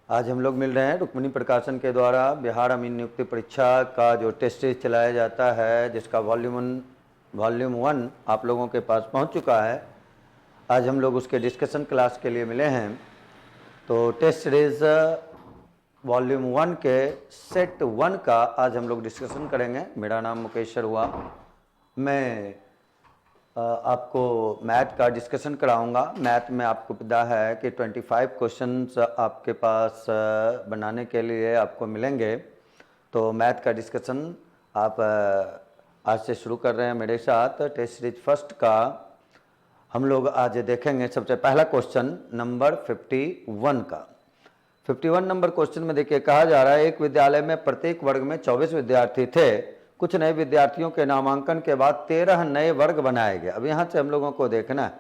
आज हम लोग मिल रहे हैं रुक्मिणी प्रकाशन के द्वारा बिहार अमीन नियुक्ति परीक्षा का जो टेस्ट सीरीज चलाया जाता है, जिसका वॉल्यूम 1 आप लोगों के पास पहुंच चुका है। आज हम लोग उसके डिस्कशन क्लास के लिए मिले हैं। तो टेस्ट सीरीज वॉल्यूम 1 के सेट 1 का आज हम लोग डिस्कशन करेंगे। मेरा नाम मुकेश हुआ। मैं आपको मैथ का डिस्कशन कराऊंगा। मैथ में आपको पता है कि 25 क्वेश्चंस आपके पास बनाने के लिए आपको मिलेंगे। तो मैथ का डिस्कशन आप आज से शुरू कर रहे हैं मेरे साथ। टेस्ट सीरीज फर्स्ट का हम लोग आज देखेंगे। सबसे पहला क्वेश्चन नंबर 51 का। 51 नंबर क्वेश्चन में देखिए कहा जा रहा है, एक विद्यालय में प्रत्येक वर्ग में 24 विद्यार्थी थे। कुछ नए विद्यार्थियों के नामांकन के बाद 13 नए वर्ग बनाए गए। अब यहाँ से हम लोगों को देखना है,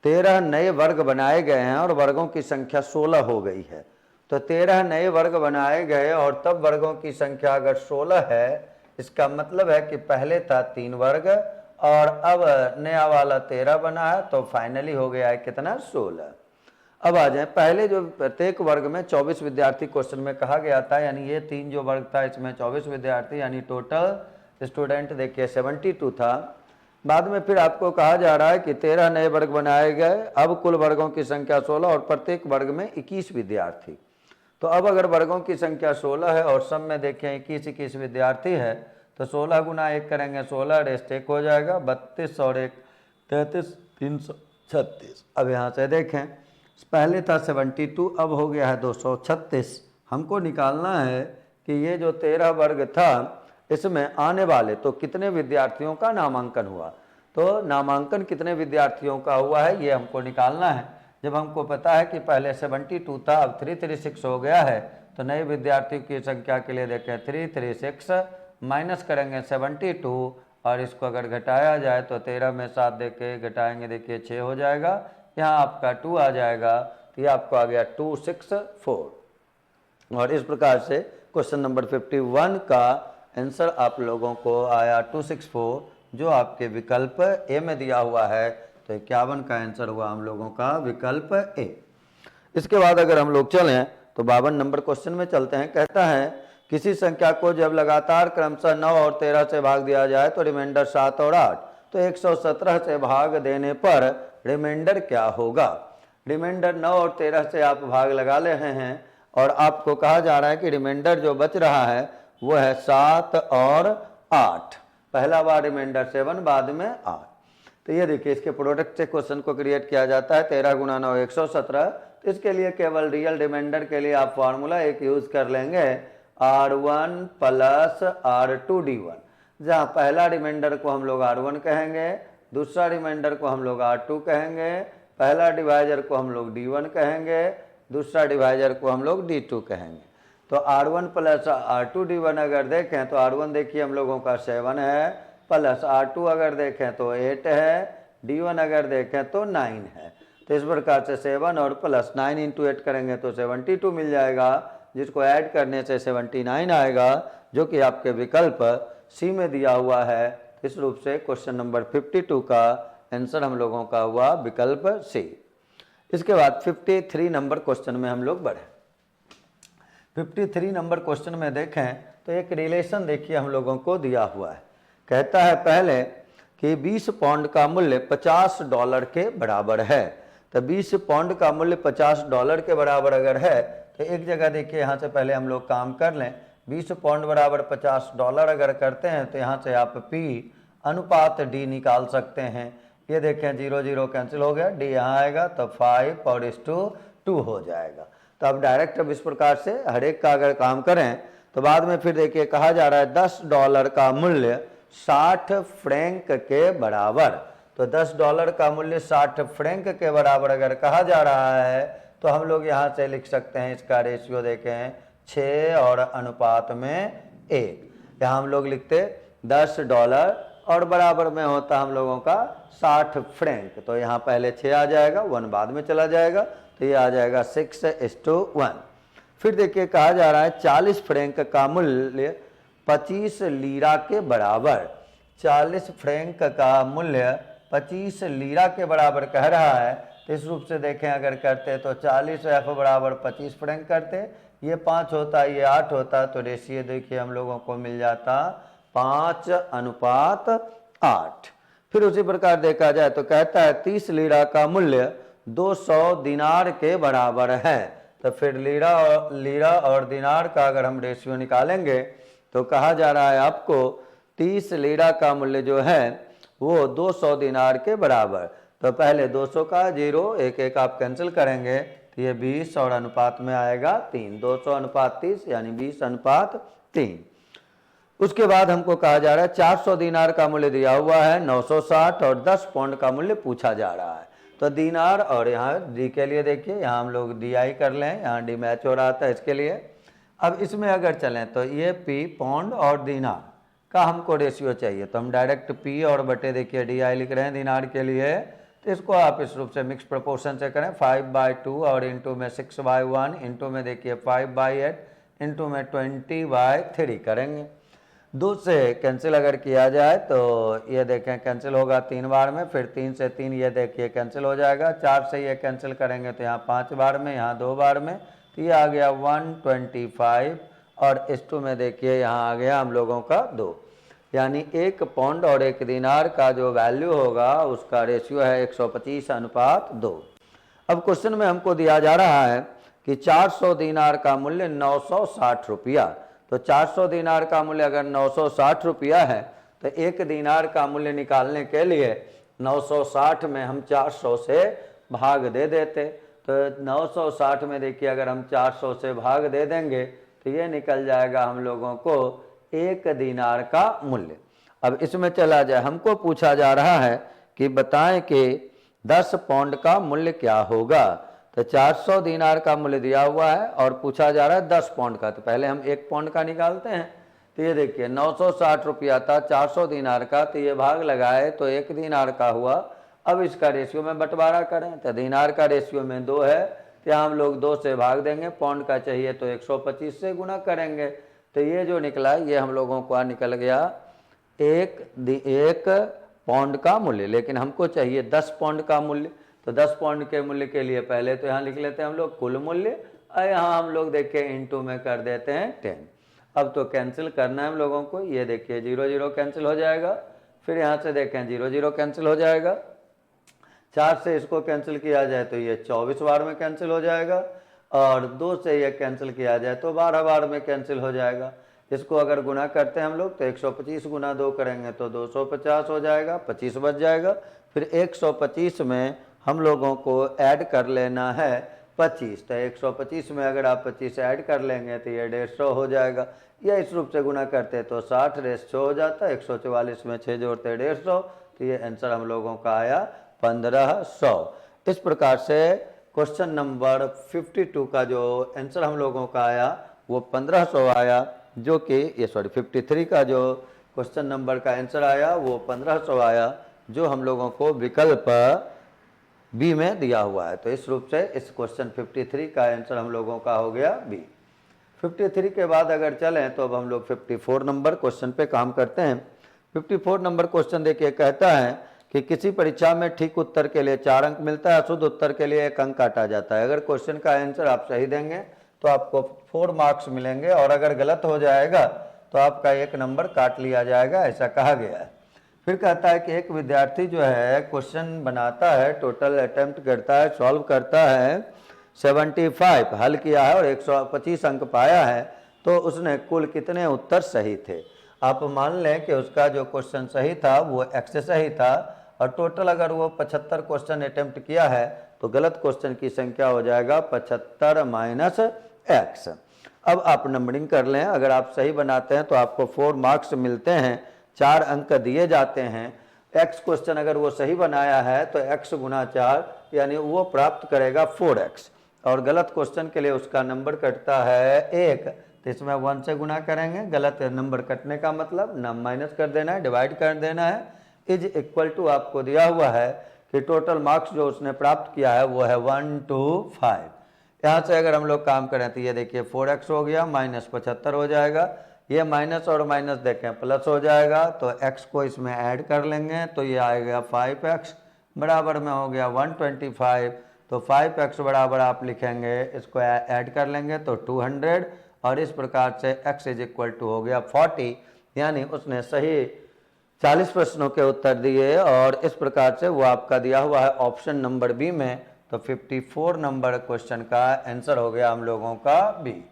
13 नए वर्ग बनाए गए हैं और वर्गों की संख्या 16 हो गई है। तो 13 नए वर्ग बनाए गए और तब वर्गों की संख्या अगर 16 है, इसका मतलब है कि पहले था 3 वर्ग और अब नया वाला 13 बना है, तो फाइनली हो गया है कितना, 16। अब आ जाए, पहले जो प्रत्येक वर्ग में 24 विद्यार्थी क्वेश्चन में कहा गया था, यानी ये 3 जो वर्ग था इसमें 24 विद्यार्थी, यानी टोटल स्टूडेंट देखिए 72 था। बाद में फिर आपको कहा जा रहा है कि 13 नए वर्ग बनाए गए, अब कुल वर्गों की संख्या 16 और प्रत्येक वर्ग में 21 विद्यार्थी। तो अब अगर वर्गों की संख्या 16 है और सब में देखें 21 विद्यार्थी है, तो 16 गुना 1 करेंगे 16, रेस्ट 1 हो जाएगा, 32 और 1 33, 336। अब यहाँ से देखें, पहले था 72, अब हो गया है 236। हमको निकालना है कि ये जो 13 वर्ग था इसमें आने वाले तो कितने विद्यार्थियों का नामांकन हुआ। तो नामांकन कितने विद्यार्थियों का हुआ है ये हमको निकालना है। जब हमको पता है कि पहले 72 था, अब 336 हो गया है, तो नए विद्यार्थियों की संख्या के लिए देखें 336 माइनस करेंगे 72 और इसको अगर घटाया जाए तो 13 में 7 देके घटाएंगे, देखिए 6 हो जाएगा, यहाँ आपका 2 आ जाएगा, तो ये आपको आ गया 264। और इस प्रकार से क्वेश्चन नंबर 51 का आंसर आप लोगों को आया 264, जो आपके विकल्प ए में दिया हुआ है। तो 51 का आंसर हुआ हम लोगों का विकल्प ए। इसके बाद अगर हम लोग चलें तो 52 नंबर क्वेश्चन में चलते हैं। कहता है किसी संख्या को जब लगातार क्रमशः 9 और 13 से भाग दिया जाए तो रिमाइंडर 7 और 8, तो 117 से भाग देने पर रिमाइंडर क्या होगा। रिमाइंडर 9 और 13 से आप भाग लगा ले रहे हैं और आपको कहा जा रहा है कि रिमाइंडर जो बच रहा है वो है 7 और 8। पहला बार रिमाइंडर 7, बाद में 8। तो ये देखिए इसके प्रोडक्ट से क्वेश्चन को क्रिएट किया जाता है। 13 गुना 9 117। तो इसके लिए केवल रियल रिमाइंडर के लिए आप फॉर्मूला एक यूज कर लेंगे, R1 प्लस R2D1, जहाँ पहला रिमाइंडर को हम लोग R1 कहेंगे, दूसरा रिमाइंडर को हम लोग R2 कहेंगे, पहला डिवाइजर को हम लोग D1 कहेंगे, दूसरा डिवाइजर को हम लोग D2 कहेंगे। तो R1 प्लस R2D1 अगर देखें तो R1 देखिए हम लोगों का 7 है, प्लस R2 अगर देखें तो 8 है, D1 अगर देखें तो 9 है। तो इस प्रकार से 7 और प्लस 9 इंटू 8 करेंगे तो 72 मिल जाएगा, जिसको ऐड करने से 79 आएगा, जो कि आपके विकल्प सी में दिया हुआ है। इस रूप से क्वेश्चन नंबर 52 का आंसर हम लोगों का हुआ विकल्प सी। इसके बाद 53 नंबर क्वेश्चन में हम लोग बढ़े। 53 नंबर क्वेश्चन में देखें तो एक रिलेशन देखिए हम लोगों को दिया हुआ है। कहता है पहले कि 20 पाउंड का मूल्य $50 के बराबर है। तो 20 पाउंड का मूल्य $50 के बराबर अगर है, तो एक जगह देखिए यहाँ से पहले हम लोग काम कर लें। 20 पाउंड बराबर $50 अगर करते हैं तो यहाँ से आप P अनुपात D निकाल सकते हैं। ये देखें 0 0 कैंसिल हो गया, D यहाँ आएगा तो 5/2 हो जाएगा। तो अब डायरेक्ट अब इस प्रकार से हर एक का अगर काम करें तो बाद में फिर देखिए कहा जा रहा है $10 का मूल्य 60 फ्रैंक के बराबर। तो $10 का मूल्य 60 फ्रैंक के बराबर अगर कहा जा रहा है तो हम लोग यहाँ से लिख सकते हैं, इसका रेशियो देखें 6 और अनुपात में 1। यहाँ हम लोग लिखते $10 और बराबर में होता हम लोगों का 60 फ्रैंक। तो यहाँ पहले 6 आ जाएगा, 1 बाद में चला जाएगा, तो ये आ जाएगा 6:1। फिर देखिए कहा जा रहा है 40 फ्रैंक का मूल्य 25 लीरा के बराबर। 40 फ्रैंक का मूल्य 25 लीरा के बराबर कह रहा है, तो इस रूप से देखें अगर करते तो 40 F बराबर 25 फ्रैंक करते, ये 5 होता, ये 8 होता, तो रेशियो देखिए हम लोगों को मिल जाता 5:8। फिर उसी प्रकार देखा जाए तो कहता है 30 लीरा का मूल्य 200 दिनार के बराबर है। तो फिर लीरा और दिनार का अगर हम रेशियो निकालेंगे तो कहा जा रहा है आपको 30 लीरा का मूल्य जो है वो 200 दिनार के बराबर। तो पहले 200 का 0 एक एक आप कैंसिल करेंगे तो ये 20 और अनुपात में आएगा 3, 200:30 यानी 20:3। उसके बाद हमको कहा जा रहा है 400 दिनार का मूल्य दिया हुआ है 960 और 10 पाउंड का मूल्य पूछा जा रहा है। तो दिनार और यहाँ डी के लिए देखिए यहाँ हम लोग DI कर लें, यहाँ डी मैच हो रहा था इसके लिए। अब इसमें अगर चलें तो ये P पाउंड और दिनार का हमको रेशियो चाहिए, तो हम डायरेक्ट P और बटे देखिए DI लिख रहे हैं दिनार के लिए। तो इसको आप इस रूप से मिक्स प्रोपोर्शन से करें 5/2 और इंटू में 6/1 इंटू में देखिए 5/8 इंटू में 20/3 करेंगे। 2 से कैंसिल अगर किया जाए तो ये देखें कैंसिल होगा 3 बार में, फिर 3 से 3 ये देखिए कैंसिल हो जाएगा, 4 से ये कैंसिल करेंगे तो यहाँ 5 बार में, यहाँ 2 बार में, तो ये आ गया 125 और इस 2 में देखिए यहाँ आ गया हम लोगों का 2, यानी 1 पाउंड और 1 दिनार का जो वैल्यू होगा उसका रेशियो है 125:2। अब क्वेश्चन में हमको दिया जा रहा है कि 400 दिनार का मूल्य 960 रुपया। तो 400 दिनार का मूल्य अगर 960 रुपया है तो 1 दिनार का मूल्य निकालने के लिए 960 में हम 400 से भाग दे देते। तो 960 में देखिए अगर हम 400 से भाग दे देंगे तो ये निकल जाएगा हम लोगों को 1 दिनार का मूल्य। अब इसमें चला जाए, हमको पूछा जा रहा है कि बताएं कि 10 पाउंड का मूल्य क्या होगा। तो 400 दिनार का मूल्य दिया हुआ है और पूछा जा रहा है 10 पाउंड का, तो पहले हम 1 पाउंड का निकालते हैं। तो ये देखिए 960 रुपया था 400 दिनार का, तो ये भाग लगाए तो 1 दिनार का हुआ। अब इसका रेशियो में बंटवारा करें तो दिनार का रेशियो में 2 है, तो यहाँ हम लोग 2 से भाग देंगे, पाउंड का चाहिए तो 125 से गुना करेंगे। तो ये जो निकला ये हम लोगों को निकल गया 1 पाउंड का मूल्य, लेकिन हमको चाहिए 10 पाउंड का मूल्य। तो 10 पाउंड के मूल्य के लिए पहले तो यहाँ लिख लेते हैं हम लोग कुल मूल्य, और यहाँ हम लोग देखिए इंटू में कर देते हैं 10। अब तो कैंसिल करना है हम लोगों को, ये देखिए 0 0 कैंसिल हो जाएगा, फिर यहाँ से देखें 0 0 कैंसिल हो जाएगा, 4 से इसको कैंसिल किया जाए तो ये 24 बार में कैंसिल हो जाएगा, और 2 से ये कैंसिल किया जाए तो 12 बार में कैंसिल हो जाएगा। इसको अगर गुना करते हैं हम लोग तो 125 गुना 2 करेंगे तो 250 हो जाएगा, 25 बच जाएगा। फिर 125 में हम लोगों को ऐड कर लेना है 25, तो 125 में अगर आप 25 ऐड कर लेंगे तो ये 150 हो जाएगा, या इस रूप से गुना करते तो 60:100 हो जाता है, 144 में 6 जोड़ते 150, तो ये आंसर हम लोगों का आया 1500। इस प्रकार से क्वेश्चन नंबर 52 का जो आंसर हम लोगों का आया वो 1500 आया, जो कि 53 का जो क्वेश्चन नंबर का आंसर आया वो 1500 आया, जो हम लोगों को विकल्प बी में दिया हुआ है। तो इस रूप से इस क्वेश्चन 53 का आंसर हम लोगों का हो गया बी। 53 के बाद अगर चलें तो अब हम लोग 54 नंबर क्वेश्चन पे काम करते हैं। 54 नंबर क्वेश्चन देखिए कहता है कि किसी परीक्षा में ठीक उत्तर के लिए 4 अंक मिलता है, अशुद्ध उत्तर के लिए 1 अंक काटा जाता है। अगर क्वेश्चन का आंसर आप सही देंगे तो आपको 4 मार्क्स मिलेंगे, और अगर गलत हो जाएगा तो आपका 1 नंबर काट लिया जाएगा, ऐसा कहा गया है। फिर कहता है कि एक विद्यार्थी जो है क्वेश्चन बनाता है, टोटल अटेम्प्ट करता है, सॉल्व करता है 75, हल किया है और 125 अंक पाया है, तो उसने कुल कितने उत्तर सही थे। आप मान लें कि उसका जो क्वेश्चन सही था वो x सही था, और टोटल अगर वो 75 क्वेश्चन अटेम्प्ट किया है तो गलत क्वेश्चन की संख्या हो जाएगा 75 - x। अब आप नंबरिंग कर लें, अगर आप सही बनाते हैं तो आपको 4 मार्क्स मिलते हैं, 4 अंक दिए जाते हैं। x क्वेश्चन अगर वो सही बनाया है तो x गुना 4 यानी वो प्राप्त करेगा 4x, और गलत क्वेश्चन के लिए उसका नंबर कटता है 1, तो इसमें 1 से गुना करेंगे। गलत नंबर कटने का मतलब माइनस कर देना है, डिवाइड कर देना है, इज इक्वल टू आपको दिया हुआ है कि टोटल मार्क्स जो उसने प्राप्त किया है वो है 125। यहाँ से अगर हम लोग काम करें तो ये देखिए 4x हो गया, माइनस 75 हो जाएगा, ये माइनस और माइनस देखें प्लस हो जाएगा, तो x को इसमें ऐड कर लेंगे तो ये आएगा 5x, बराबर में हो गया 125, तो 5x बराबर आप लिखेंगे, इसको ऐड कर लेंगे तो 200, और इस प्रकार से x इज इक्वल टू हो गया 40। यानी उसने सही 40 प्रश्नों के उत्तर दिए, और इस प्रकार से वो आपका दिया हुआ है ऑप्शन नंबर बी में। तो 54 नंबर क्वेश्चन का आंसर हो गया हम लोगों का बी।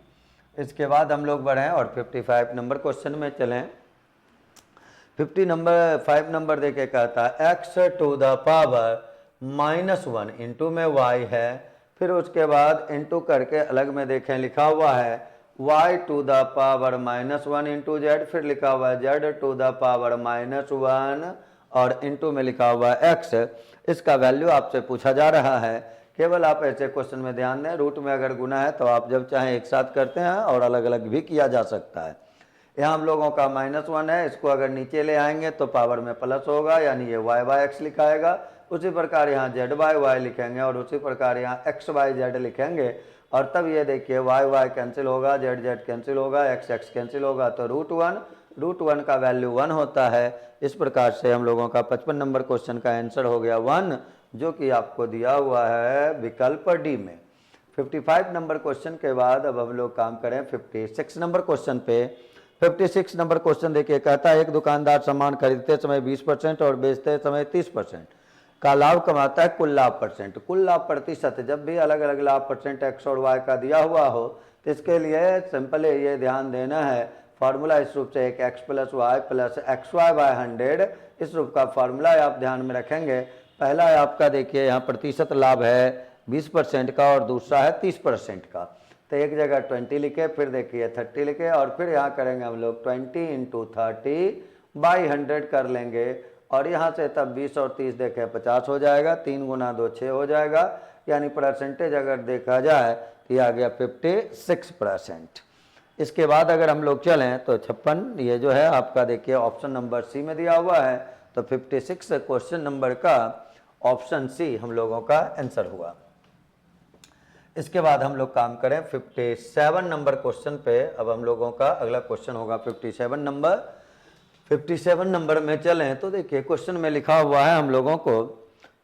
इसके बाद हम लोग बढ़ें और 55 नंबर क्वेश्चन में चलें। 5 नंबर देके कहता है x to the power -1 into में y है, फिर उसके बाद इंटू करके अलग में देखें लिखा हुआ है y to the power -1 into Z, फिर लिखा हुआ है z टू द पावर -1 और इंटू में लिखा हुआ है x। इसका वैल्यू आपसे पूछा जा रहा है। केवल आप ऐसे क्वेश्चन में ध्यान दें, रूट में अगर गुना है तो आप जब चाहें एक साथ करते हैं और अलग अलग भी किया जा सकता है। यहाँ हम लोगों का -1 है, इसको अगर नीचे ले आएंगे तो पावर में प्लस होगा, यानी ये y बाय एक्स लिखाएगा। उसी प्रकार यहाँ z बाय वाई लिखेंगे और उसी प्रकार यहाँ x बाय जेड लिखेंगे, और तब ये देखिए y कैंसिल होगा, z कैंसिल होगा, x कैंसिल होगा, तो √1 का वैल्यू 1 होता है। इस प्रकार से हम लोगों का 55 नंबर क्वेश्चन का आंसर हो गया 1, जो कि आपको दिया हुआ है विकल्प डी में। 55 नंबर क्वेश्चन के बाद अब हम लोग काम करें 56 नंबर क्वेश्चन पे। 56 नंबर क्वेश्चन देखिए, कहता है एक दुकानदार सामान खरीदते समय 20% और बेचते समय 30% का लाभ कमाता है, कुल लाभ %। कुल लाभ प्रतिशत जब भी अलग अलग लाभ % x और y का दिया हुआ हो तो इसके लिए सिंपल ये ध्यान देना है, फार्मूला इस रूप से एक x plus Y plus XY by 100, इस रूप का फार्मूला आप ध्यान में रखेंगे। पहला है आपका देखिए यहाँ प्रतिशत लाभ है 20% का और दूसरा है 30% का, तो एक जगह 20 लिखे, फिर देखिए 30 लिखे, और फिर यहाँ करेंगे हम लोग 20 इंटू 30 बाई 100 कर लेंगे, और यहाँ से तब 20 और 30 देखें 50 हो जाएगा, 3 गुना 2 6 हो जाएगा, यानी परसेंटेज अगर देखा जाए तो यह आ गया 56%। इसके बाद अगर हम लोग चलें तो 56, ये जो है आपका देखिए ऑप्शन नंबर सी में दिया हुआ है, तो 56 क्वेश्चन नंबर का ऑप्शन सी हम लोगों का आंसर हुआ। इसके बाद हम लोग काम करें 57 नंबर क्वेश्चन पे। अब हम लोगों का अगला क्वेश्चन होगा 57 नंबर। 57 नंबर में चलें तो देखिए क्वेश्चन में लिखा हुआ है हम लोगों को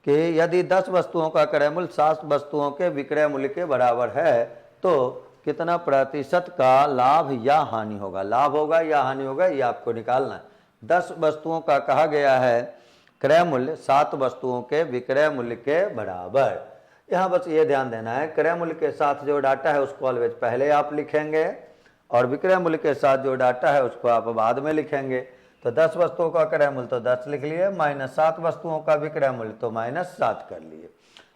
कि यदि 10 वस्तुओं का क्रय मूल्य 7 वस्तुओं के विक्रय मूल्य के बराबर है तो कितना प्रतिशत का लाभ या हानि होगा। लाभ होगा या हानि होगा, ये आपको निकालना है। 10 वस्तुओं का कहा गया है क्रय मूल्य 7 वस्तुओं के विक्रय मूल्य के बराबर। यहाँ बस ये ध्यान देना है, क्रय मूल्य के साथ जो डाटा है उसको ऑलवेज पहले आप लिखेंगे, और विक्रय मूल्य के साथ जो डाटा है उसको आप बाद में लिखेंगे। तो 10 वस्तुओं का क्रय मूल्य तो 10 लिख लिए, -7 वस्तुओं का विक्रय मूल्य तो -7 कर लिए।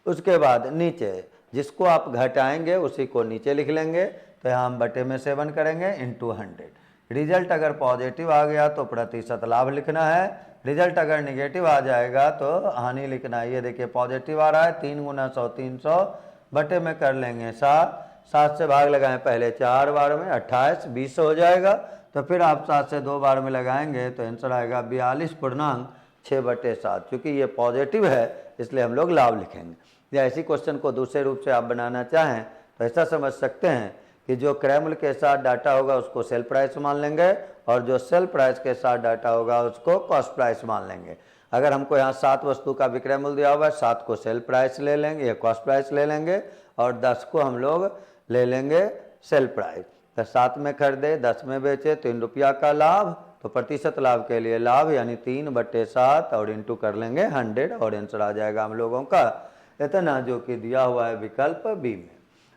उसके बाद नीचे जिसको आप घटाएंगे उसी को नीचे लिख लेंगे, तो यहाँ हम बटे में 7 करेंगे इंटू 100। रिजल्ट अगर पॉजिटिव आ गया तो प्रतिशत लाभ लिखना है, रिजल्ट अगर निगेटिव आ जाएगा तो हानि लिखना है। ये देखिए पॉजिटिव आ रहा है, 3 गुना 100 300, बटे में कर लेंगे 7 से भाग लगाएं पहले 4 बार में 28 20 हो जाएगा, तो फिर आप 7 से 2 बार में लगाएंगे तो आंसर आएगा 42.6/7। क्योंकि ये पॉजिटिव है इसलिए हम लोग लाभ लिखेंगे। या इसी क्वेश्चन को दूसरे रूप से आप बनाना चाहें तो ऐसा समझ सकते हैं कि जो क्रय मूल्य के साथ डाटा होगा उसको सेल प्राइस मान लेंगे, और जो सेल प्राइस के साथ डाटा होगा उसको कॉस्ट प्राइस मान लेंगे। अगर हमको यहाँ 7 वस्तु का विक्रय मूल्य दिया हुआ है, 7 को सेल प्राइस ले लेंगे या कॉस्ट प्राइस ले लेंगे, और 10 को हम लोग ले लेंगे सेल प्राइस। तो 7 में खरीदे 10 में बेचे, 3 रुपया का लाभ, तो प्रतिशत लाभ के लिए लाभ यानी 3/7 और इंटू कर लेंगे 100, और आंसर आ जाएगा हम लोगों का इतना, जो कि दिया हुआ है विकल्प बी में।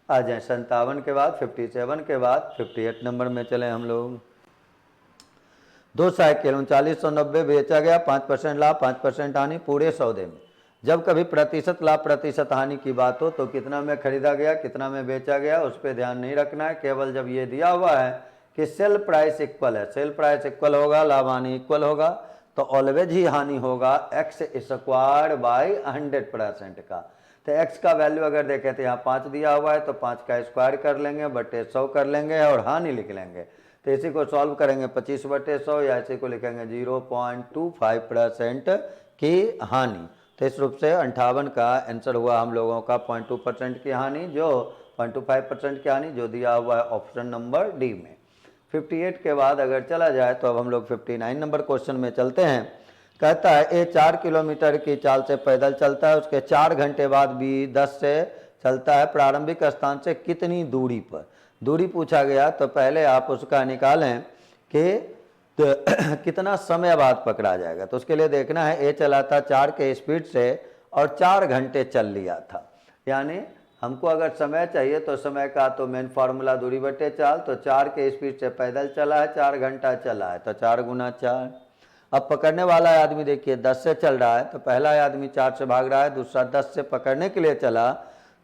आ जाए 57 के बाद 57 के बाद 58 नंबर में चले हम लोग। 2 साइकिल 3990 बेचा गया, 5% लाभ 5% हानि पूरे सौदे में। जब कभी प्रतिशत लाभ प्रतिशत हानि की बात हो तो कितना में खरीदा गया कितना में बेचा गया उस पर ध्यान नहीं रखना है। केवल जब ये दिया हुआ है कि सेल प्राइस इक्वल है, सेल प्राइस इक्वल होगा, लाभ हानि इक्वल होगा, तो ऑलवेज ही हानि होगा x² बाई 100% का। तो x का वैल्यू अगर देखें तो यहाँ 5 दिया हुआ है, तो 5 का स्क्वायर कर लेंगे, बटे 100 कर लेंगे और हानि लिख लेंगे। तो इसी को सॉल्व करेंगे 25/100, या इसी को लिखेंगे 0.25% की हानि। तो इस रूप से 58 का आंसर हुआ हम लोगों का 0.2% की हानि, जो 0.25% की हानि जो दिया हुआ है ऑप्शन नंबर डी में। 58 के बाद अगर चला जाए तो अब हम लोग 59 नंबर क्वेश्चन में चलते हैं। कहता है ए 4 किलोमीटर की चाल से पैदल चलता है, उसके 4 घंटे बाद भी 10 से चलता है, प्रारंभिक स्थान से कितनी दूरी पर। दूरी पूछा गया तो पहले आप उसका निकालें कि तो कितना समय बाद पकड़ा जाएगा। तो उसके लिए देखना है ए चला था 4 के स्पीड से और 4 घंटे चल लिया था, यानी हमको अगर समय चाहिए तो समय का तो मेन फार्मूला दूरी बटे चाल, तो 4 के स्पीड से पैदल चला है, 4 घंटा चला है, तो 4 गुना 4। अब पकड़ने वाला आदमी देखिए 10 से चल रहा है, तो पहला आदमी 4 से भाग रहा है, दूसरा 10 से पकड़ने के लिए चला,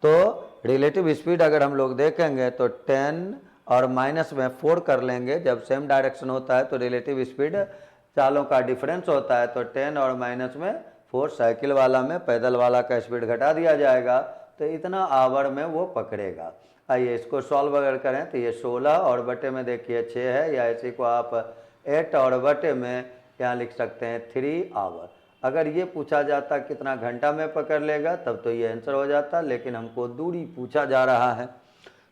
तो रिलेटिव स्पीड अगर हम लोग देखेंगे तो 10 और माइनस में 4 कर लेंगे। जब सेम डायरेक्शन होता है तो रिलेटिव स्पीड चालों का डिफरेंस होता है, तो 10 और माइनस में 4 साइकिल वाला में पैदल वाला का स्पीड घटा दिया जाएगा, तो इतना आवर में वो पकड़ेगा। आइए इसको सॉल्व अगर करें तो ये 16 और बटे में देखिए 6 है, या इसी को आप 8 और बटे में यहाँ लिख सकते हैं 3 आवर। अगर ये पूछा जाता कितना घंटा में पकड़ लेगा तब तो ये आंसर हो जाता, लेकिन हमको दूरी पूछा जा रहा है।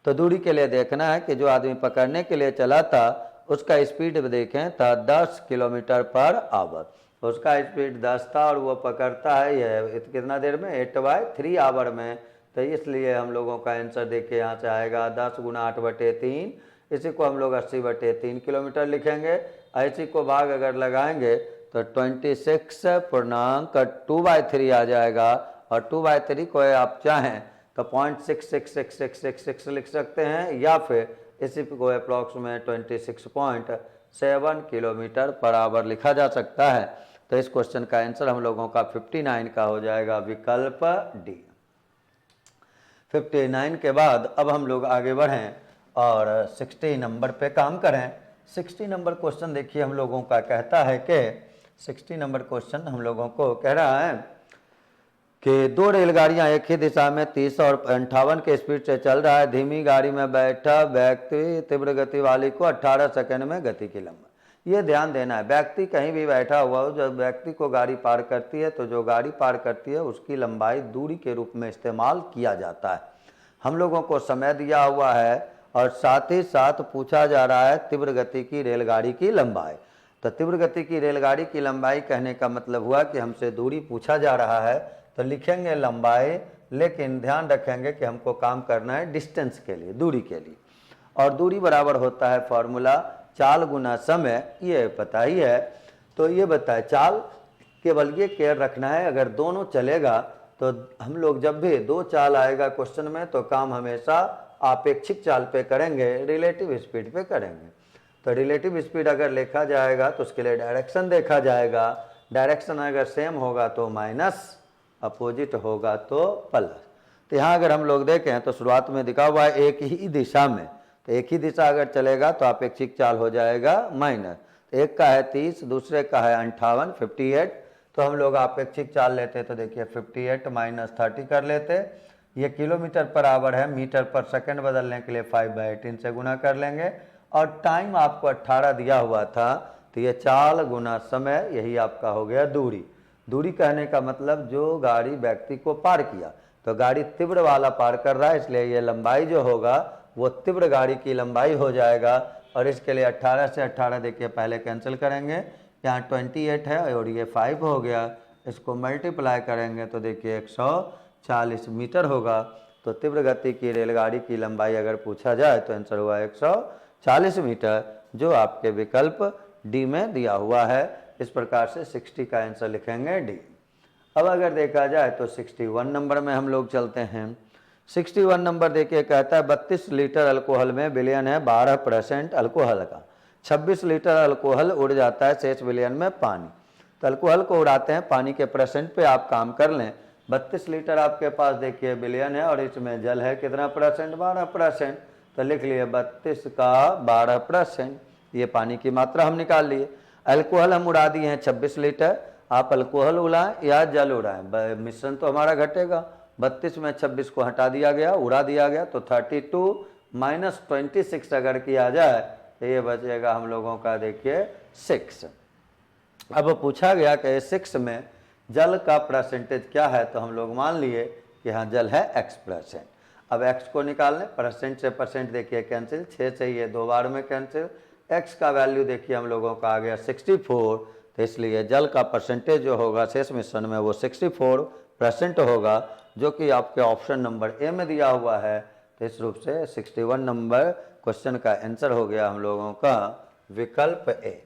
तो दूरी के लिए देखना है कि जो आदमी पकड़ने के लिए चला था उसका स्पीड देखें था 10 किलोमीटर पर आवर, उसका स्पीड 10 था और वो पकड़ता है ये कितना देर में 8/3 आवर में। तो इसलिए हम लोगों का आंसर देखिए यहाँ से आएगा 10 गुना 8/3, इसी को हम लोग 80/3 किलोमीटर लिखेंगे। इसी को भाग अगर लगाएंगे तो 26.2/3 आ जाएगा, और 2/3 को आप चाहें तो 0.666666 लिख सकते हैं, या फिर इसी को अप्रॉक्स में 26.7 किलोमीटर पर आवर लिखा जा सकता है। तो इस क्वेश्चन का आंसर हम लोगों का 59 का हो जाएगा, विकल्प डी। 59 के बाद अब हम लोग आगे बढ़ें और 60 नंबर पे काम करें। 60 नंबर क्वेश्चन देखिए हम लोगों का कहता है कि 60 नंबर क्वेश्चन हम लोगों को कह रहा है कि 2 रेलगाड़ियां एक ही दिशा में 30 और 58 के स्पीड से चल रहा है। धीमी गाड़ी में बैठा व्यक्ति तीव्र गति वाली को 18 सेकंड में गति की लंबाई। ये ध्यान देना है, व्यक्ति कहीं भी बैठा हुआ हो, जब व्यक्ति को गाड़ी पार करती है तो जो गाड़ी पार करती है उसकी लंबाई दूरी के रूप में इस्तेमाल किया जाता है। हम लोगों को समय दिया हुआ है और साथ ही साथ पूछा जा रहा है तीव्र गति की रेलगाड़ी की लंबाई। तो तीव्र गति की रेलगाड़ी की लंबाई कहने का मतलब हुआ कि हमसे दूरी पूछा जा रहा है, तो लिखेंगे लंबाई, लेकिन ध्यान रखेंगे कि हमको काम करना है डिस्टेंस के लिए, दूरी के लिए। और दूरी बराबर होता है फॉर्मूला चाल गुना समय, ये पता ही है। तो ये बताए चाल केवल ये केयर रखना है, अगर दोनों चलेगा तो हम लोग जब भी 2 चाल आएगा क्वेश्चन में तो काम हमेशा आपेक्षिक चाल पे करेंगे, रिलेटिव स्पीड पे करेंगे। तो रिलेटिव स्पीड अगर लिखा जाएगा तो उसके लिए डायरेक्शन देखा जाएगा, डायरेक्शन अगर सेम होगा तो माइनस, अपोजिट होगा तो प्लस। तो यहाँ अगर हम लोग देखें तो शुरुआत में दिखा हुआ है एक ही दिशा में, तो एक ही दिशा अगर चलेगा तो अपेक्षिक चाल हो जाएगा माइनस। एक का है 30, दूसरे का है 58 58, तो हम लोग अपेक्षिक चाल लेते तो देखिए 58 माइनस 30 कर लेते। ये किलोमीटर पर आवर है, मीटर पर सेकंड बदलने के लिए 5/18 से गुना कर लेंगे, और टाइम आपको 18 दिया हुआ था, तो ये चाल गुना समय, यही आपका हो गया दूरी। दूरी कहने का मतलब जो गाड़ी व्यक्ति को पार किया, तो गाड़ी तीव्र वाला पार कर रहा है, इसलिए ये लंबाई जो होगा वो तीव्र गाड़ी की लंबाई हो जाएगा। और इसके लिए 18 से 18 देखिए पहले कैंसिल करेंगे, यहाँ 28 है और ये 5 हो गया, इसको मल्टीप्लाई करेंगे तो देखिए 140 मीटर होगा। तो तीव्र गति की रेलगाड़ी की लंबाई अगर पूछा जाए तो आंसर हुआ 140 मीटर, जो आपके विकल्प डी में दिया हुआ है। इस प्रकार से 60 का आंसर लिखेंगे डी। अब अगर देखा जाए तो 61 नंबर में हम लोग चलते हैं। 61 नंबर देखिए कहता है 32 लीटर अल्कोहल में विलयन है 12% अल्कोहल का, 26 लीटर अल्कोहल उड़ जाता है शेष विलयन में पानी। तो अल्कोहल को उड़ाते हैं, पानी के परसेंट पे आप काम कर लें। 32 लीटर आपके पास देखिए विलयन है और इसमें जल है कितना परसेंट, 12%, तो लिख लिए 32 का 12%, ये पानी की मात्रा हम निकाल लिए। अल्कोहल हम उड़ा दिए हैं 26 लीटर, आप अल्कोहल उड़ाएं या जल उड़ाएं, मिश्रण तो हमारा घटेगा। 32 में 26 को हटा दिया गया, उड़ा दिया गया, तो 32 माइनस 26 अगर किया जाए तो ये बचेगा हम लोगों का देखिए 6। अब पूछा गया कि 6 में जल का परसेंटेज क्या है, तो हम लोग मान लिए कि हाँ जल है x%। अब x को निकालने, परसेंट से परसेंट देखिए कैंसिल, 6 से ये 2 बार में कैंसिल, x का वैल्यू देखिए हम लोगों का आ गया 64, तो इसलिए जल का परसेंटेज जो होगा शेष मिश्रण में वो 64% होगा, जो कि आपके ऑप्शन नंबर ए में दिया हुआ है। तो इस रूप से 61 नंबर क्वेश्चन का आंसर हो गया हम लोगों का विकल्प ए।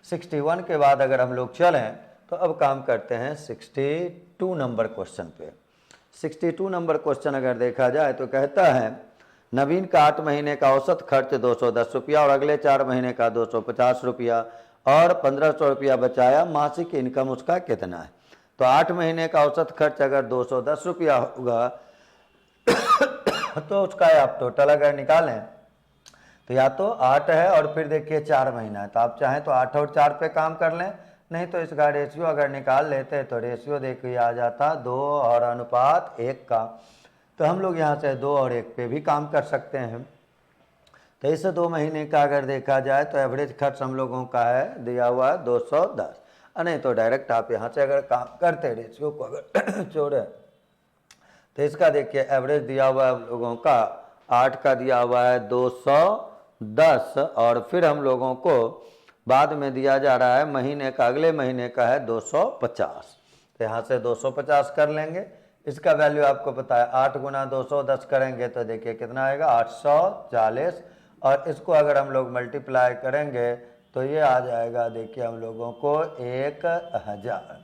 61 के बाद अगर हम लोग चलें तो अब काम करते हैं 62 नंबर क्वेश्चन पे। 62 नंबर क्वेश्चन अगर देखा जाए तो कहता है नवीन का 8 महीने का औसत खर्च 210 रुपया और अगले 4 महीने का 250 रुपया और 1500 रुपया बचाया, मासिक इनकम उसका कितना है। तो 8 महीने का औसत खर्च अगर 210 रुपया होगा तो उसका आप टोटल अगर निकालें तो या तो 8 है और फिर देखिए 4 महीना है, तो आप चाहें तो 8 और 4 पे काम कर लें, नहीं तो इसका रेशियो अगर निकाल लेते तो रेशियो देखिए आ जाता 2 और अनुपात 1 का। तो हम लोग यहाँ से 2 और 1 पे भी काम कर सकते हैं। तो इस 2 महीने का अगर देखा जाए तो एवरेज खर्च हम लोगों का है दिया हुआ है 210, नहीं तो डायरेक्ट आप यहाँ से अगर काम करते रेशियो को अगर छोड़े तो इसका देखिए एवरेज दिया हुआ है हम लोगों का 8 का दिया हुआ है 210 और फिर हम लोगों को बाद में दिया जा रहा है महीने का, अगले महीने का है 250। तो यहाँ से 250 कर लेंगे, इसका वैल्यू आपको पता है 8 गुना 210 करेंगे तो देखिए कितना आएगा 840, और इसको अगर हम लोग मल्टीप्लाई करेंगे तो ये आ जाएगा देखिए हम लोगों को 1000।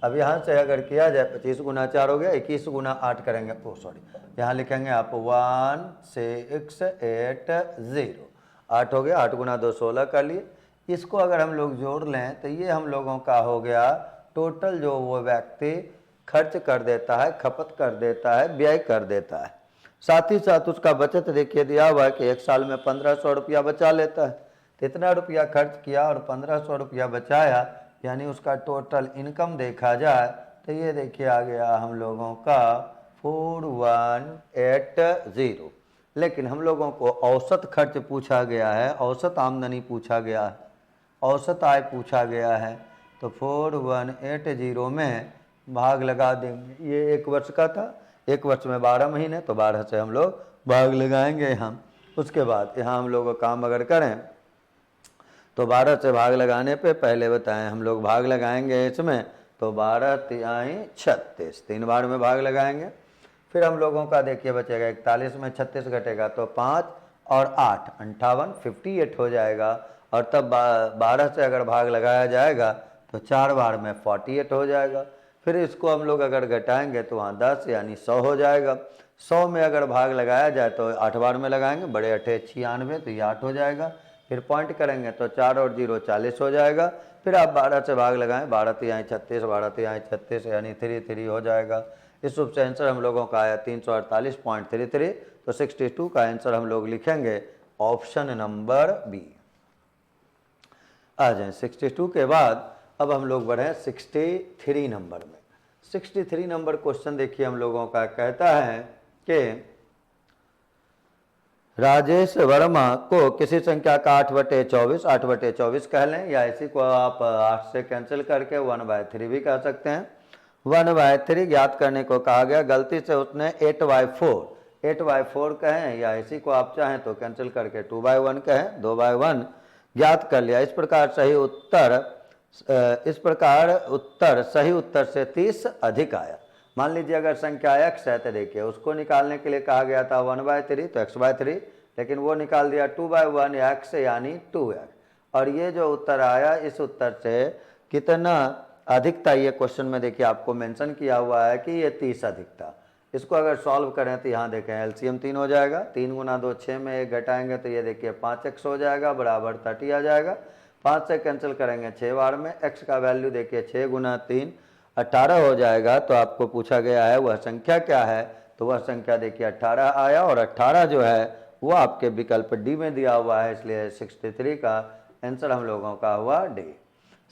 अब यहाँ से अगर किया जाए 25 गुना 4 हो गया, 21 गुना 8 करेंगे, यहाँ लिखेंगे आप 1680, 8 हो गया, 8 गुना 2 16 कर लिए। इसको अगर हम लोग जोड़ लें तो ये हम लोगों का हो गया टोटल जो वो व्यक्ति खर्च कर देता है, खपत कर देता है, व्यय कर देता है। साथ ही साथ उसका बचत देखिए दिया हुआ है कि एक साल में 1500 रुपया बचा लेता है। तो इतना रुपया खर्च किया और 1500 रुपया बचाया, यानी उसका टोटल इनकम देखा जाए तो ये देखिए आ गया हम लोगों का 4180। लेकिन हम लोगों को औसत खर्च पूछा गया है, औसत आमदनी पूछा गया है, औसत आय पूछा गया है। तो 4180 में भाग लगा देंगे, ये 1 वर्ष का था, 1 वर्ष में 12 महीने, तो 12 से हम लोग भाग लगाएंगे यहाँ। उसके बाद यहाँ हम लोग काम अगर करें तो 12 से भाग लगाने पे पहले बताएं हम लोग भाग लगाएंगे इसमें, तो 12 तिहाई 36, 3 बार में भाग लगाएंगे। फिर हम लोगों का देखिए बचेगा 41 में 36 घटेगा तो 5 और 8 58, 58 हो जाएगा। और तब 12 से अगर भाग लगाया जाएगा तो 4 बार में 48 हो जाएगा। फिर इसको हम लोग अगर घटाएंगे तो वहाँ 10 यानी 100 हो जाएगा। 100 में अगर भाग लगाया जाए तो 8 बार में लगाएंगे, बड़े 8 96, तो ये 8 हो जाएगा। फिर पॉइंट करेंगे तो 4 और 0 40 हो जाएगा। फिर आप 12 से भाग लगाएं, 12 तिहाई 36, 12 तिहाई 36 यानी 33 हो जाएगा। इस रूप से आंसर हम लोगों का आया 348.33। तो 62 का आंसर हम लोग लिखेंगे ऑप्शन नंबर बी। आ जाए 62 के बाद अब हम लोग बढ़े 63 नंबर में। 63 नंबर क्वेश्चन देखिए हम लोगों का कहता है कि राजेश वर्मा को किसी संख्या का 8/24, 8/24 कह लें, या इसी को आप 8 से कैंसिल करके 1/3 भी कह सकते हैं। 1/3 ज्ञात करने को कहा गया, गलती से उसने 8/4 कहें, या इसी को आप चाहें तो कैंसिल करके 2/1 कहें, 2/1 ज्ञात कर लिया। इस प्रकार उत्तर सही उत्तर से 30 अधिक आया। मान लीजिए अगर संख्या x है तो देखिए उसको निकालने के लिए कहा गया था 1/3, तो x/3, लेकिन वो निकाल दिया 2/1 x यानी 2x। और ये जो उत्तर आया, इस उत्तर से कितना अधिक था ये क्वेश्चन में देखिए आपको मेंशन किया हुआ है कि ये 30 अधिक था। इसको अगर सॉल्व करें तो यहाँ देखें एलसीएम 3 हो जाएगा, 3 गुना 2 6 में 1 घटाएंगे तो ये देखिए 5x हो जाएगा, बराबर 30 आ जाएगा। 5 से कैंसिल करेंगे 6 बार में, x का वैल्यू देखिए 6 गुना 3 18 हो जाएगा। तो आपको पूछा गया है वह संख्या क्या है, तो वह संख्या देखिए 18 आया, और 18 जो है वो आपके विकल्प डी में दिया हुआ है, इसलिए 63 का आंसर हम लोगों का हुआ डी।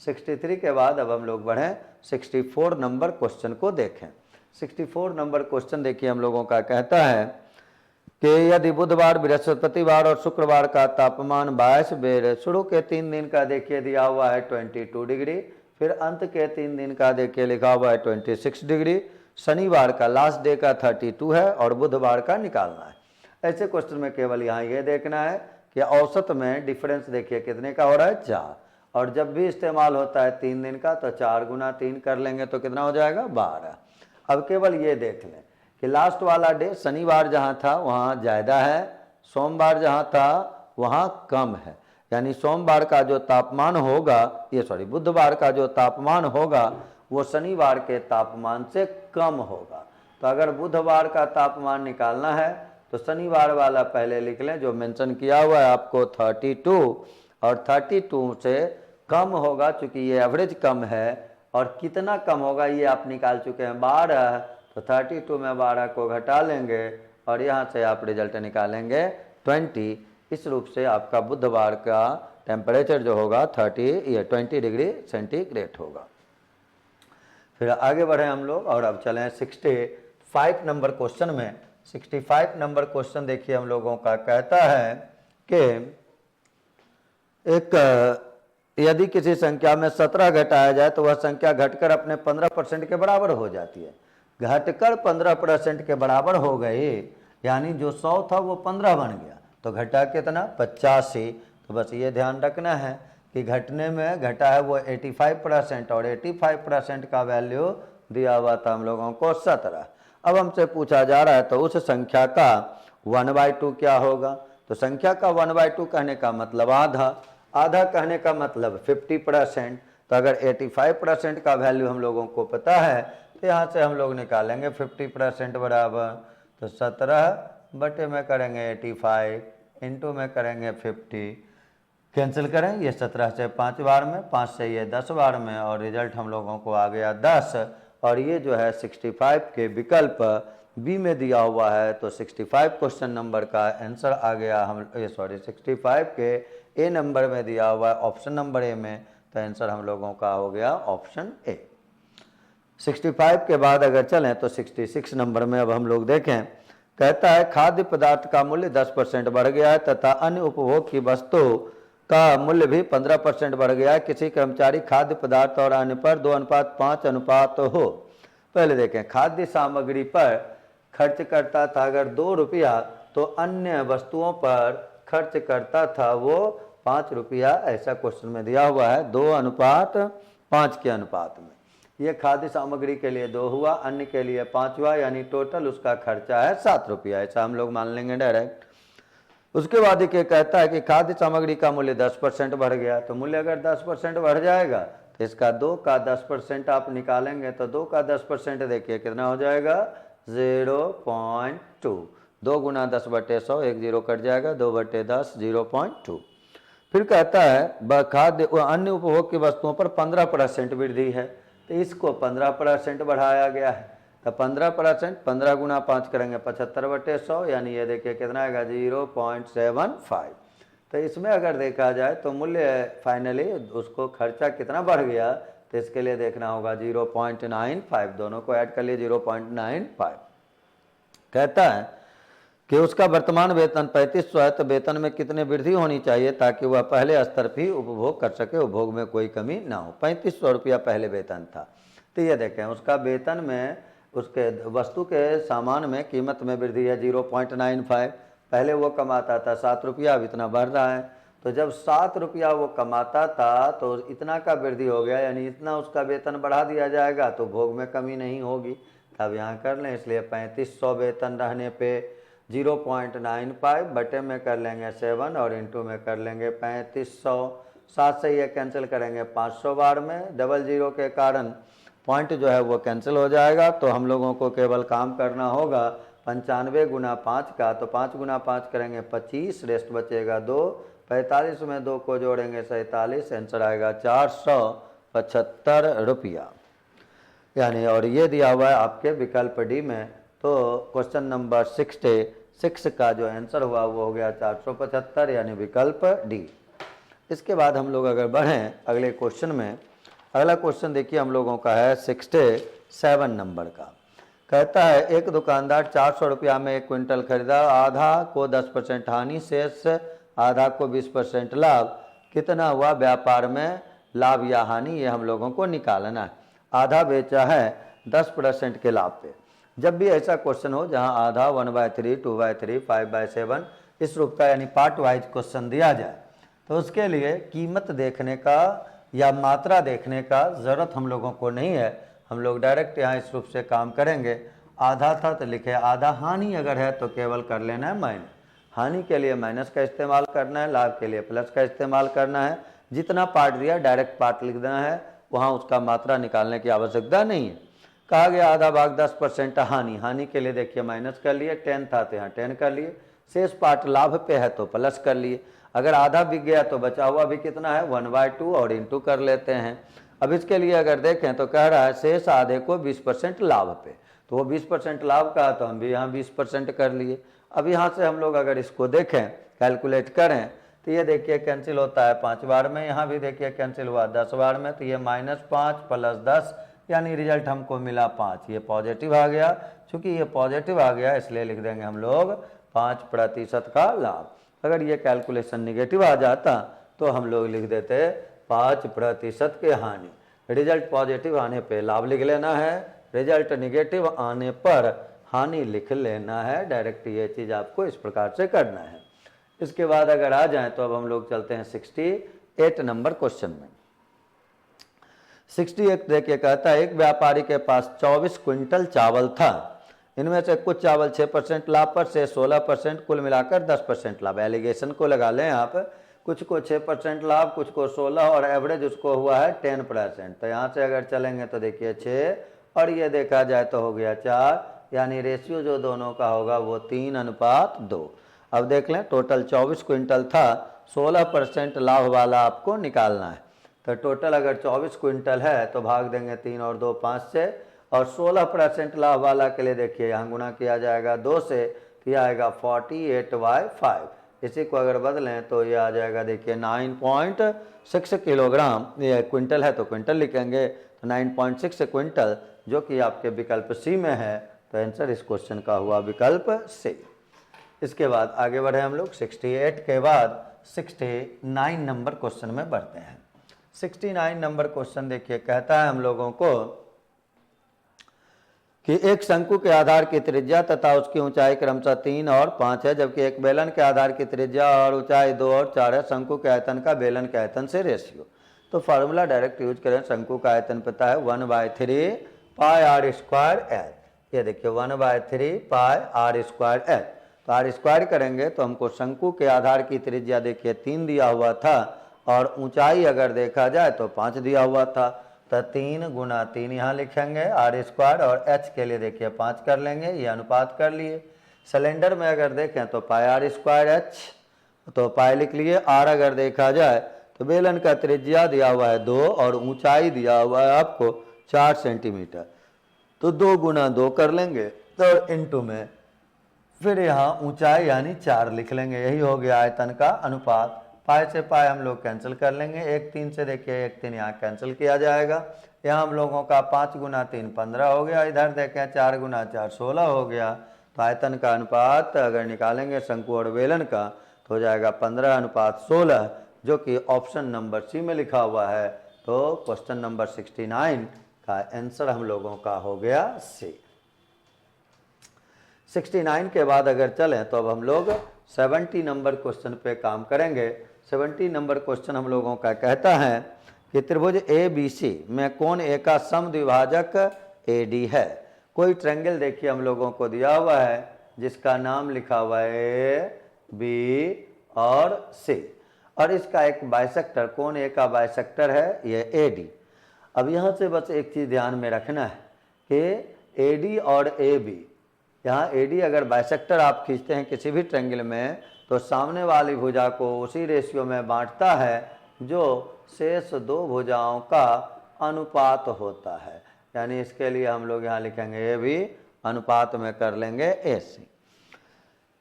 63 के बाद अब हम लोग बढ़ें 64 नंबर क्वेश्चन को देखें। 64 नंबर क्वेश्चन देखिए हम लोगों का कहता है कि यदि बुधवार, बृहस्पतिवार और शुक्रवार का तापमान 22 बेर, शुरू के 3 दिन का देखिए दिया हुआ है 22 डिग्री, फिर अंत के 3 दिन का देखिए लिखा हुआ है 26 डिग्री, शनिवार का लास्ट डे का 32 है और बुधवार का निकालना है। ऐसे क्वेश्चन में केवल यहाँ ये देखना है कि औसत में डिफरेंस देखिए कितने का हो रहा है 4, और जब भी इस्तेमाल होता है 3 दिन का तो 4 गुना 3 कर लेंगे तो कितना हो जाएगा 12। अब केवल ये देख लें कि लास्ट वाला डे शनिवार जहाँ था वहाँ ज़्यादा है, सोमवार जहाँ था वहाँ कम है। यानी सोमवार का जो तापमान होगा, बुधवार का जो तापमान होगा वो शनिवार के तापमान से कम होगा। तो अगर बुधवार का तापमान निकालना है तो शनिवार वाला पहले लिख लें जो मेंशन किया हुआ है आपको 32, और 32 से कम होगा, चूँकि ये एवरेज कम है। और कितना कम होगा ये आप निकाल चुके हैं 12, तो 32 में 12 को घटा लेंगे और यहाँ से आप रिजल्ट निकालेंगे 20। इस रूप से आपका बुधवार का टेम्परेचर जो होगा 20 डिग्री सेंटीग्रेड होगा। फिर आगे बढ़े हम लोग और अब चलें 65 नंबर क्वेश्चन में। 65 नंबर क्वेश्चन देखिए हम लोगों का कहता है कि यदि किसी संख्या में 17 घटाया जाए तो वह संख्या घटकर अपने 15% के बराबर हो जाती है। घटकर 15% के बराबर हो गई, यानी जो 100 था वो 15 बन गया, तो घटा कितना 85। तो बस ये ध्यान रखना है कि घटने में घटा है वो 85%, और 85% का वैल्यू दिया हुआ था हम लोगों को 17। अब हमसे पूछा जा रहा है तो उस संख्या का 1/2 क्या होगा। तो संख्या का 1/2 कहने का मतलब आधा, आधा कहने का मतलब 50%। तो अगर 85% का वैल्यू हम लोगों को पता है तो यहाँ से हम लोग निकालेंगे 50% बराबर, तो 17 बटे में करेंगे 85 इंटू में करेंगे 50, कैंसिल करें ये 17 से 5 बार में, 5 से ये 10 बार में, और रिजल्ट हम लोगों को आ गया 10। और ये जो है 65 के विकल्प बी में दिया हुआ है। तो 65 क्वेश्चन नंबर का आंसर आ गया 65 के ए नंबर में दिया हुआ है ऑप्शन नंबर ए में, तो आंसर हम लोगों का हो गया ऑप्शन ए। 65 के बाद अगर चलें तो 66 नंबर में अब हम लोग देखें, कहता है खाद्य पदार्थ का मूल्य 10% बढ़ गया है तथा अन्य उपभोग की वस्तु का मूल्य भी 15% बढ़ गया है। किसी कर्मचारी खाद्य पदार्थ और अन्य पर 2:5 अनुपात हो। पहले देखें, खाद्य सामग्री पर खर्च करता था अगर 2 रुपया, तो अन्य वस्तुओं पर खर्च करता था वो 5 रुपया। ऐसा क्वेश्चन में दिया हुआ है 2:5 के अनुपात में। ये खाद्य सामग्री के लिए 2 हुआ, अन्य के लिए 5 हुआ, यानी टोटल उसका खर्चा है 7 रुपया। ऐसा हम लोग मान लेंगे डायरेक्ट। उसके बाद ये कहता है कि खाद्य सामग्री का मूल्य 10% बढ़ गया। तो मूल्य अगर 10% बढ़ जाएगा तो इसका 2 का 10% आप निकालेंगे, तो 2 का 10% देखिए कितना हो जाएगा 0.2। 2 गुना 10/100, 1 0 कट जाएगा, 2/10 0.2। फिर कहता है खाद्य अन्य उपभोग की वस्तुओं पर 15% वृद्धि है, तो इसको 15% बढ़ाया गया है। तो 15%, 15 गुना 5 करेंगे 75/100, यानी ये देखिए कितना आएगा 0.75। तो इसमें अगर देखा जाए तो मूल्य फाइनली उसको खर्चा कितना बढ़ गया, तो इसके लिए देखना होगा 0.95, दोनों को ऐड कर लिए 0.95। कहता है कि उसका वर्तमान वेतन 3500 है, तो वेतन में कितने वृद्धि होनी चाहिए ताकि वह पहले स्तर भी उपभोग कर सके, उपभोग में कोई कमी ना हो। 3500 रुपया पहले वेतन था, तो ये देखें उसका वेतन में उसके वस्तु के सामान में कीमत में वृद्धि है 0.95। पहले वो कमाता था 7 रुपया, अब इतना बढ़ रहा है। तो जब 7 रुपया वो कमाता था तो इतना का वृद्धि हो गया, यानी इतना उसका वेतन बढ़ा दिया जाएगा तो भोग में कमी नहीं होगी। तब यहाँ कर लें, इसलिए 3500 वेतन रहने पे 0.95 बटे में कर लेंगे 7 और इंटू में कर लेंगे 3500। 7 से ये कैंसिल करेंगे 500 बार में, डबल 0 के कारण पॉइंट जो है वो कैंसिल हो जाएगा। तो हम लोगों को केवल काम करना होगा 95 गुना 5 का, तो 5 गुना 5 करेंगे 25, रेस्ट बचेगा 2, 45 में 2 को जोड़ेंगे 47, आंसर आएगा 475 रुपया, यानी। और ये दिया हुआ है आपके विकल्प डी में। तो क्वेश्चन नंबर 66 का जो आंसर हुआ वो हो गया 475, यानी विकल्प डी। इसके बाद हम लोग अगर बढ़ें अगले क्वेश्चन में, अगला क्वेश्चन देखिए हम लोगों का है 67 नंबर का। कहता है एक दुकानदार 400 रुपया में 1 क्विंटल खरीदा, आधा को 10% हानि, शेष आधा को 20% लाभ। कितना हुआ व्यापार में लाभ या हानि, ये हम लोगों को निकालना है। आधा बेचा है 10% के लाभ पे। जब भी ऐसा क्वेश्चन हो जहां आधा 1/3, 2/3, 5/7 इस रूप का यानी पार्ट वाइज क्वेश्चन दिया जाए, तो उसके लिए कीमत देखने का या मात्रा देखने का ज़रूरत हम लोगों को नहीं है। हम लोग डायरेक्ट यहाँ इस रूप से काम करेंगे। आधा था तो लिखे आधा, हानि अगर है तो केवल कर लेना है माइनस। हानि के लिए माइनस का इस्तेमाल करना है, लाभ के लिए प्लस का इस्तेमाल करना है। जितना पार्ट दिया डायरेक्ट पार्ट लिख देना है, वहाँ उसका मात्रा निकालने की आवश्यकता नहीं है। कहा गया आधा भाग 10% हानि, हानि के लिए देखिए माइनस कर लिए, 10 था तो यहाँ 10 कर लिए। शेष पार्ट लाभ पे है तो प्लस कर लिए। अगर आधा बिक गया तो बचा हुआ भी कितना है 1/2 और इंटू कर लेते हैं। अब इसके लिए अगर देखें तो कह रहा है शेष आधे को 20% लाभ पे, तो वो 20% लाभ का तो हम भी यहाँ 20% कर लिए। अब यहाँ से हम लोग अगर इसको देखें कैलकुलेट करें तो ये देखिए कैंसिल होता है 5 बार में, यहाँ भी देखिए कैंसिल हुआ 10 बार में, तो ये -5 + 10 यानी रिजल्ट हमको मिला 5। ये पॉजिटिव आ गया, चूँकि ये पॉजिटिव आ गया इसलिए लिख देंगे हम लोग 5% का लाभ। अगर ये कैलकुलेशन निगेटिव आ जाता तो हम लोग लिख देते 5% के हानि। रिजल्ट पॉजिटिव आने पे लाभ लिख लेना है, रिजल्ट निगेटिव आने पर हानि लिख लेना है। डायरेक्ट ये चीज़ आपको इस प्रकार से करना है। इसके बाद अगर आ जाएं तो अब हम लोग चलते हैं 68 नंबर क्वेश्चन में। 68 देखिए कहता है एक व्यापारी के पास 24 क्विंटल चावल था। इनमें से कुछ चावल 6% लाभ पर से 16%, कुल मिलाकर 10% लाभ। एलिगेशन को लगा लें आप, कुछ को 6% लाभ, कुछ को 16 और एवरेज उसको हुआ है 10%। तो यहाँ से अगर चलेंगे तो देखिए 6 और ये देखा जाए तो हो गया 4, यानी रेशियो जो दोनों का होगा वो 3:2। अब देख लें टोटल 24 क्विंटल था, 16% लाभ वाला आपको निकालना है। तो टोटल अगर 24 क्विंटल है तो भाग देंगे 3 और 2 5 से, और 16% लाभ वाला के लिए देखिए यहाँ गुना किया जाएगा 2 से, तो यह आएगा 48/5। इसी को अगर बदलें तो ये आ जाएगा देखिए 9.6 किलोग्राम। ये क्विंटल है तो क्विंटल लिखेंगे, तो 9.6 क्विंटल जो कि आपके विकल्प सी में है। तो आंसर इस क्वेश्चन का हुआ विकल्प सी। इसके बाद आगे बढ़े हम लोग 68 के बाद 69 नंबर क्वेश्चन में बढ़ते हैं। 69 नंबर क्वेश्चन देखिए कहता है हम लोगों को कि एक शंकु के आधार की त्रिज्या तथा उसकी ऊंचाई क्रमशः 3 और 5 है, जबकि एक बेलन के आधार की त्रिज्या और ऊंचाई 2 और 4 है। शंकु के आयतन का बेलन के आयतन से रेशियो। तो फार्मूला डायरेक्ट यूज करें। शंकु का आयतन पता है 1/3 πr²h। ये देखिए 1/3 πr²h। तो आर स्क्वायर करेंगे तो हमको शंकु के आधार की त्रिज्या देखिए 3 दिया हुआ था और ऊंचाई अगर देखा जाए तो 5 दिया हुआ था। तो 3 × 3 यहाँ लिखेंगे r² और h के लिए देखिए 5 कर लेंगे, ये अनुपात कर लिए। सिलेंडर में अगर देखें तो πr²h, तो पाई लिख लिए। r अगर देखा जाए तो बेलन का त्रिज्या दिया हुआ है 2 और ऊंचाई दिया हुआ है आपको 4 सेंटीमीटर, तो 2 × 2 कर लेंगे, तो इंटू में फिर यहाँ ऊंचाई यानी 4 लिख लेंगे। यही हो गया आयतन का अनुपात। पाई से पाई हम लोग कैंसिल कर लेंगे, 1 3 से देखिए 1 3 यहाँ कैंसिल किया जाएगा। यहाँ हम लोगों का 5 × 3 15 हो गया, इधर देखें 4 × 4 16 हो गया। तो आयतन का अनुपात अगर निकालेंगे शंकु और बेलन का तो हो जाएगा 15:16, जो कि ऑप्शन नंबर सी में लिखा हुआ है। तो क्वेश्चन नंबर 69 का आंसर हम लोगों का हो गया सी। 69 के बाद अगर चलें तो अब हम लोग 70 नंबर क्वेश्चन पे काम करेंगे। 70 नंबर क्वेश्चन हम लोगों का कहता है कि त्रिभुज ABC में कोण ए का समद्विभाजक AD है। कोई ट्रायंगल देखिए हम लोगों को दिया हुआ है जिसका नाम लिखा हुआ है A, B और C, और इसका एक बाइसेक्टर, कोण ए का बाइसेक्टर है ये AD। अब यहाँ से बस एक चीज़ ध्यान में रखना है कि AD और AB, यहाँ AD अगर बाइसेक्टर आप खींचते हैं किसी भी ट्रायंगल में तो सामने वाली भुजा को उसी रेशियो में बांटता है जो शेष 2 भुजाओं का अनुपात होता है। यानी इसके लिए हम लोग यहाँ लिखेंगे AB, अनुपात में कर लेंगे AC।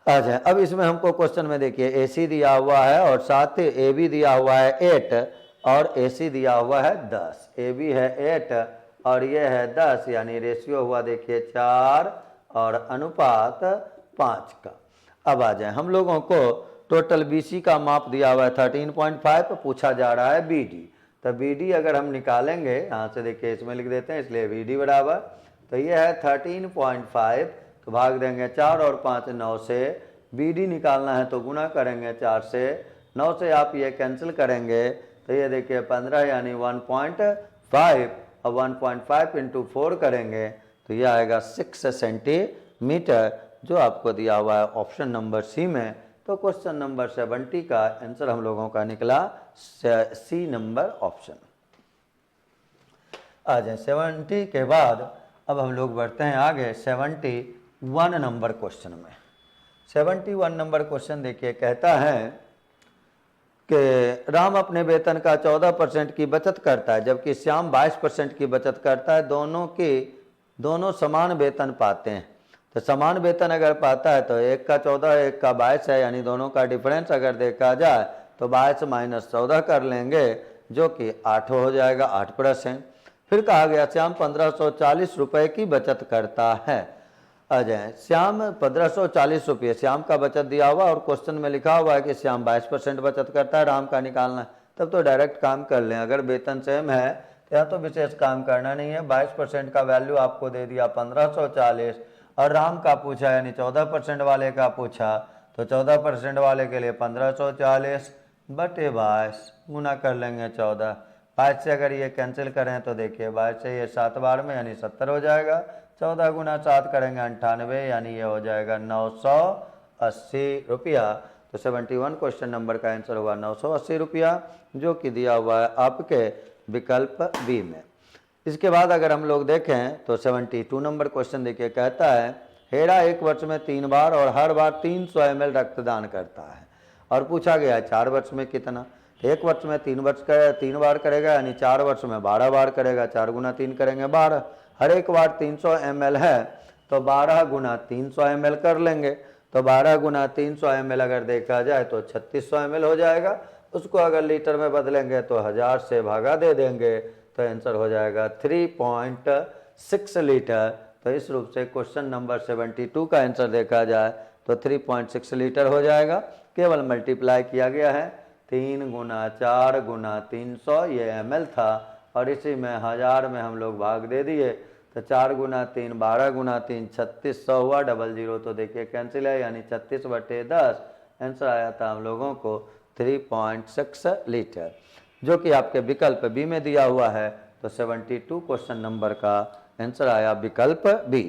अच्छा, अब इसमें हमको क्वेश्चन में देखिए AC दिया हुआ है और साथ ही AB दिया हुआ है 8 और AC दिया हुआ है 10। AB है 8 और ये है 10, यानी रेशियो हुआ देखिए 4 और अनुपात 5 का। अब आ जाए हम लोगों को टोटल BC का माप दिया हुआ है 13.5, पूछा जा रहा है BD। तो BD अगर हम निकालेंगे यहाँ से देखिए इसमें लिख देते हैं, इसलिए BD बराबर, तो ये है 13.5, तो भाग देंगे 4 और 5 9 से। BD निकालना है तो गुना करेंगे 4 से, 9 से आप ये कैंसिल करेंगे तो ये देखिए 15 यानी 1.5 और 1.5 इंटू 4 करेंगे तो ये आएगा 6 सेंटीमीटर, जो आपको दिया हुआ है ऑप्शन नंबर सी में। तो क्वेश्चन नंबर 70 का आंसर हम लोगों का निकला सी नंबर ऑप्शन। आ जाए 70 के बाद अब हम लोग बढ़ते हैं आगे 71 नंबर क्वेश्चन में। 71 नंबर क्वेश्चन देखिए, कहता है कि राम अपने वेतन का 14% की बचत करता है जबकि श्याम 22% की बचत करता है। दोनों समान वेतन पाते हैं। तो समान वेतन अगर पाता है तो एक का 14 एक का 22 है, यानी दोनों का डिफरेंस अगर देखा जाए तो 22 माइनस 14 कर लेंगे जो कि 8 हो जाएगा, 8%। फिर कहा गया श्याम 1540 रुपये की बचत करता है। आ जाए, श्याम 1540 रुपये श्याम का बचत दिया हुआ और क्वेश्चन में लिखा हुआ है कि श्याम 22% बचत करता है, राम का निकालना है। तब तो डायरेक्ट काम कर लें, अगर वेतन सेम है तो यहाँ तो विशेष काम करना नहीं है। 22% का वैल्यू आपको दे दिया 1540 और राम का पूछा यानी 14% वाले का पूछा, तो 14% वाले के लिए 1540 बटे 22 गुना कर लेंगे 14। 22 से अगर ये कैंसिल करें तो देखिए 22 से ये 7 बार में यानी 70 हो जाएगा। 14 गुना 7 करेंगे 98 यानी ये हो जाएगा 980 रुपया। तो 71 क्वेश्चन नंबर का आंसर हुआ 980 रुपया, जो कि दिया हुआ है आपके विकल्प बी में। इसके बाद अगर हम लोग देखें तो 72 नंबर क्वेश्चन देखिए, कहता है हेरा एक वर्ष में 3 बार और हर बार 300 ml रक्तदान करता है और पूछा गया है 4 वर्ष में कितना। एक वर्ष में 3 बार करेगा यानी 4 वर्ष में 12 बार करेगा। 4 गुना 3 करेंगे 12, हर एक बार 300 ml है तो 12 गुना 300 ml कर लेंगे। तो 12 गुना 300 ml अगर देखा जाए तो 3600 ml हो जाएगा। उसको अगर लीटर में बदलेंगे तो 1000 से भागा दे देंगे तो आंसर हो जाएगा 3.6 लीटर। तो इस रूप से क्वेश्चन नंबर 72 का आंसर देखा जाए तो 3.6 लीटर हो जाएगा। केवल मल्टीप्लाई किया गया है, 3 गुना 4 गुना 300 ये ml था और इसी में 1000 में हम लोग भाग दे दिए तो 4 गुना 3 12 गुना 3 3600 हुआ, 00 तो देखिए कैंसिल है यानी 36/10 आंसर आया था हम लोगों को 3.6 लीटर, जो कि आपके विकल्प बी में दिया हुआ है। तो 72 क्वेश्चन नंबर का आंसर आया विकल्प बी।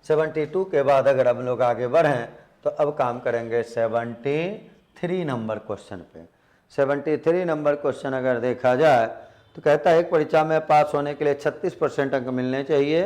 72 के बाद अगर हम लोग आगे बढ़ें तो अब काम करेंगे 73 नंबर क्वेश्चन पे। 73 नंबर क्वेश्चन अगर देखा जाए तो कहता है एक परीक्षा में पास होने के लिए 36% अंक मिलने चाहिए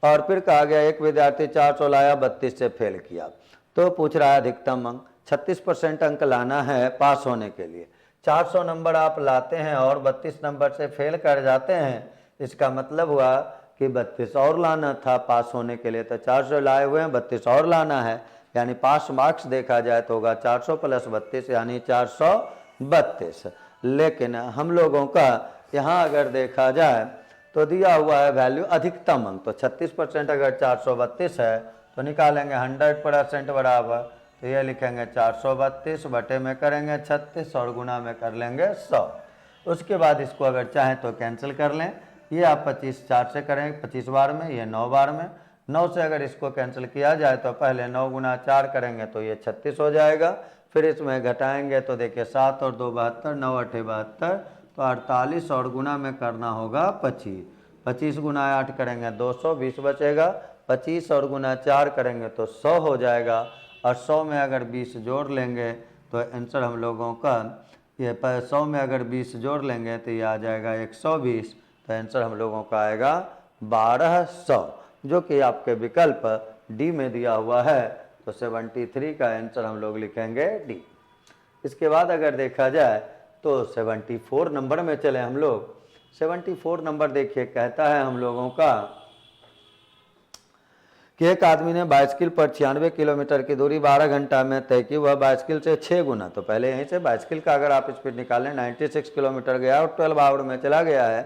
और फिर कहा गया एक विद्यार्थी 400 लाया 32 से फेल किया। तो पूछ रहा है अधिकतम अंक, 36% अंक लाना है पास होने के लिए। 400 नंबर आप लाते हैं और 32 नंबर से फेल कर जाते हैं, इसका मतलब हुआ कि 32 और लाना था पास होने के लिए। तो 400 लाए हुए हैं, 32 और लाना है, यानी पास मार्क्स देखा जाए तो होगा 400 प्लस 32 यानी 432। लेकिन हम लोगों का यहाँ अगर देखा जाए तो दिया हुआ है वैल्यू अधिकतम अंक। तो 36% अगर 432 है तो निकालेंगे 100% बराबर, तो ये लिखेंगे 432 बटे में करेंगे 36 और गुना में कर लेंगे 100। उसके बाद इसको अगर चाहें तो कैंसिल कर लें, ये आप 25 4 से करेंगे 25 बार में, ये 9 बार में। 9 से अगर इसको कैंसिल किया जाए तो पहले 9 गुना 4 करेंगे तो ये 36 हो जाएगा। फिर इसमें घटाएंगे तो देखिए 7 और 2 72, 9 8 72 तो 48 और गुना में करना होगा 25। 25 गुना 8 करेंगे 200, 20 बचेगा। 25 और गुना 4 करेंगे तो 100 हो जाएगा और 100 में अगर 20 जोड़ लेंगे तो आंसर हम लोगों का ये 100 में अगर 20 जोड़ लेंगे तो ये आ जाएगा 120। तो आंसर हम लोगों का आएगा 1200, जो कि आपके विकल्प डी में दिया हुआ है। तो 73 का आंसर हम लोग लिखेंगे डी। इसके बाद अगर देखा जाए तो 74 नंबर में चले हम लोग। 74 नंबर देखिए, कहता है हम लोगों का कि एक आदमी ने बाइसिकल पर 96 किलोमीटर की दूरी 12 घंटा में तय की, वह बाइसिकल से 6 गुना। तो पहले यहीं से बाइसिकल का अगर आप स्पीड निकालें 96 किलोमीटर गया और 12 आवर में चला गया है,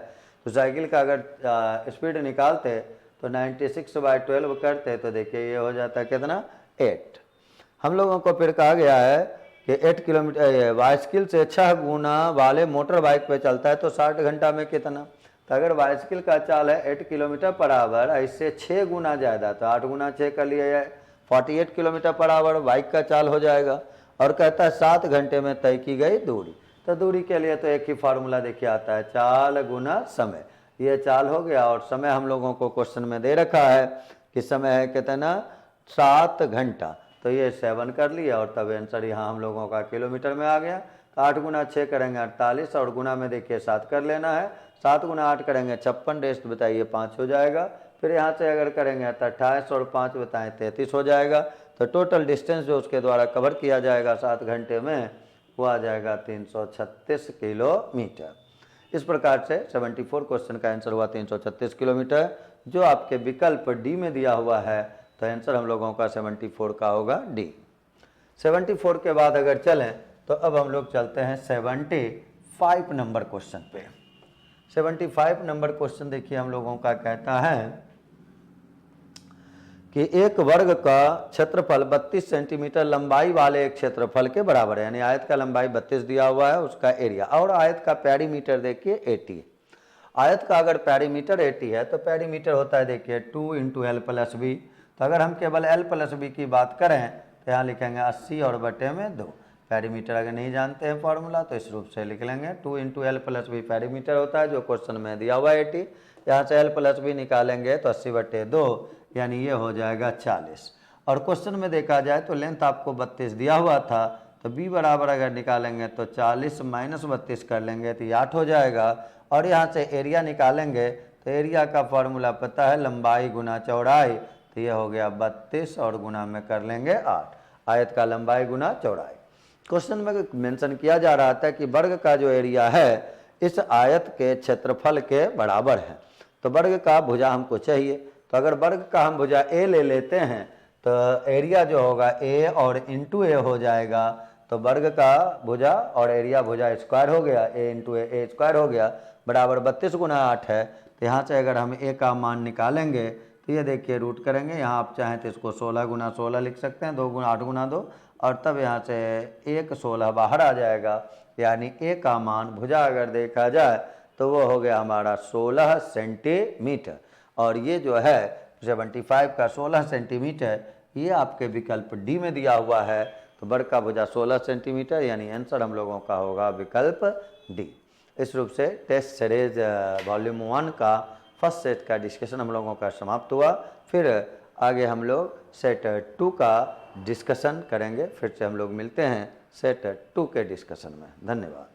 तो साइकिल का अगर स्पीड निकालते तो 96/12 करते तो देखिए ये हो जाता है कितना 8। हम लोगों को फिर कहा गया है कि 8 किलोमीटर बाइसिकल से 6 गुना वाले मोटर बाइक पे चलता है तो 60 घंटा में कितना। तो अगर बाइसिकल का चाल है 8 किलोमीटर पर आवर, इससे 6 गुना ज़्यादा, तो 8 गुना 6 कर लिए 48 किलोमीटर पर आवर बाइक का चाल हो जाएगा। और कहता है 7 घंटे में तय की गई दूरी। तो दूरी के लिए तो एक ही फार्मूला देखिए आता है, चाल गुना समय। ये चाल हो गया और समय हम लोगों को क्वेश्चन में दे रखा है कि समय है कितना 7 घंटा, तो ये 7 कर लिया और तब आंसर यहाँ हम लोगों का किलोमीटर में आ गया। तो 8 गुना 6 करेंगे 48 और गुना में देखिए 7 कर लेना है। 7 गुना 8 करेंगे 56, रेस्ट बताइए 5 हो जाएगा। फिर यहाँ से अगर करेंगे तो 28 और 5 बताएं 33 हो जाएगा। तो टोटल डिस्टेंस जो उसके द्वारा कवर किया जाएगा 7 घंटे में वो आ जाएगा 336 किलोमीटर। इस प्रकार से 74 क्वेश्चन का आंसर हुआ 336 किलोमीटर, जो आपके विकल्प डी में दिया हुआ है। तो आंसर हम लोगों का 74 का होगा डी। 74 के बाद अगर चलें तो अब हम लोग चलते हैं 75 नंबर क्वेश्चन पे। 75 नंबर क्वेश्चन देखिए हम लोगों का कहता है कि एक वर्ग का क्षेत्रफल 32 सेंटीमीटर लंबाई वाले एक क्षेत्रफल के बराबर है, यानी आयत का लंबाई 32 दिया हुआ है, उसका एरिया, और आयत का पेरीमीटर देखिए 80। आयत का अगर पेरीमीटर 80 है तो पेरीमीटर होता है देखिए 2 × l+b। तो अगर हम केवल l+b की बात करें तो यहाँ लिखेंगे 80 और बटे में 2। पेरीमीटर अगर नहीं जानते हैं फॉर्मूला तो इस रूप से लिख लेंगे, 2 × l+b पेरीमीटर होता है जो क्वेश्चन में दिया हुआ है 80। यहाँ से l+b निकालेंगे तो 80 बटे 2 यानी ये हो जाएगा 40। और क्वेश्चन में देखा जाए तो लेंथ आपको 32 दिया हुआ था, तो b बराबर अगर निकालेंगे तो 40 - 32 कर लेंगे तो ये 8 हो जाएगा। और यहाँ से एरिया निकालेंगे तो एरिया का फॉर्मूला पता है लंबाई गुना चौड़ाई, तो ये हो गया 32 और गुना में कर लेंगे 8, आयत का लंबाई गुना चौड़ाई। क्वेश्चन में मेंशन किया जा रहा था कि वर्ग का जो एरिया है इस आयत के क्षेत्रफल के बराबर है। तो वर्ग का भुजा हमको चाहिए, तो अगर वर्ग का हम भुजा ए ले लेते हैं तो एरिया जो होगा ए और इंटू ए हो जाएगा। तो वर्ग का भुजा और एरिया भुजा स्क्वायर हो गया, ए × ए स्क्वायर हो गया, बराबर 32 गुना 8 है। तो यहाँ से अगर हम ए का मान निकालेंगे तो ये देखिए रूट करेंगे, यहाँ आप चाहें तो इसको 16 गुना 16 लिख सकते हैं, 2 गुना 8 गुना 2, और तब यहाँ से 1 16 बाहर आ जाएगा, यानी ए का मान भुजा अगर देखा जाए तो वो हो गया हमारा 16 सेंटीमीटर। और ये जो है 75 का 16 सेंटीमीटर ये आपके विकल्प डी में दिया हुआ है। तो वर्ग का भुजा 16 सेंटीमीटर, यानी आंसर हम लोगों का होगा विकल्प डी। इस रूप से टेस्ट सीरीज वॉल्यूम 1 का फर्स्ट सेट का डिस्कशन हम लोगों का समाप्त हुआ। फिर आगे हम लोग सेट 2 का डिस्कशन करेंगे। फिर से हम लोग मिलते हैं सेट 2 के डिस्कशन में। धन्यवाद।